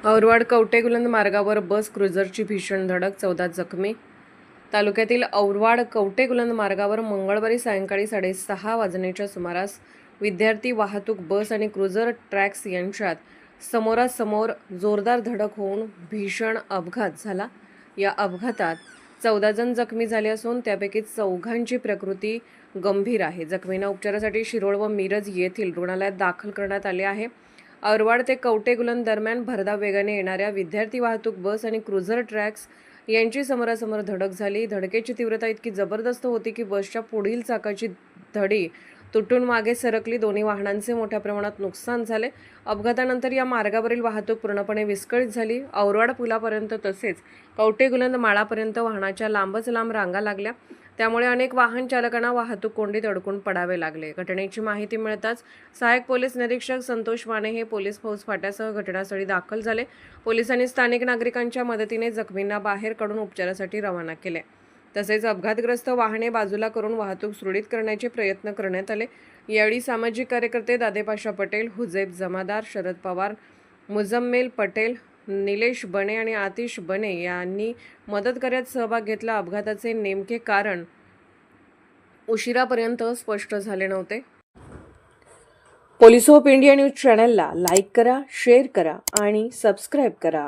औरवाड कवटेगुलंद मार्गावर बस क्रुझरची भीषण धडक, 14 जखमी. तालुक्यातील औरवाड कवटेगुलंद मार्गावर मंगळवारी सायंकाळी 6:30 वाजण्याच्या सुमारास विद्यार्थी वाहतूक बस आणि क्रुझर ट्रॅक्स यांच्यात समोरासमोर जोरदार धडक होऊन भीषण अपघात झाला. या अपघातात 14 जण जखमी झाले असून त्यापैकी 4घांची प्रकृती गंभीर आहे. जखमींना उपचारासाठी शिरोळ व मिरज येथील रुग्णालयात दाखल करण्यात आले आहे. औरवाड ते कवटेगुलंद दरम्यान भरधाव वेगाने येणाऱ्या विद्यार्थी वाहतूक बस आणि क्रुझर ट्रॅक्स यांची समोरासमोर धडक झाली. धडकेची तीव्रता इतकी जबरदस्त होती की बसच्या पुढील चाकाची धडी तुटून मागे सरकली. दोन्ही वाहनांचे मोठ्या प्रमाणात नुकसान झाले. अपघातानंतर या मार्गावरील वाहतूक पूर्णपणे विस्कळीत झाली. औरवाड पुलापर्यंत तसेच कवटेगुलंद माळापर्यंत वाहनाच्या लांबच लांब रांगा लागल्या. त्यामुळे अनेक वाहन चालकांना वाहतूक कोंडीत अडकून पडावे लागले. घटनेची माहिती मिळताच सहाय्यक पोलीस निरीक्षक संतोष माने हे पोलीस फौज फाट्यासह घटनास्थळी दाखल झाले. पोलिसांनी स्थानिक नागरिकांच्या मदतीने जखमींना बाहेर काढून उपचारासाठी रवाना केले. तसेच अपघातग्रस्त वाहने बाजूला करून वाहतूक सुरळीत करण्याचे प्रयत्न करण्यात आले. यावेळी सामाजिक कार्यकर्ते दादेपाशा पटेल, हुजेब जमादार, शरद पवार, मुजम्मेल पटेल, निलेश बने आणि आतिश बने यांनी मदत कार्यात सहभाग घेतला. अपघाताचे नेमके कारण उशिरापर्यंत स्पष्ट झाले नव्हते. पोलीस ऑफ इंडिया न्यूज चॅनलला लाईक करा, शेअर करा आणि सबस्क्राईब करा.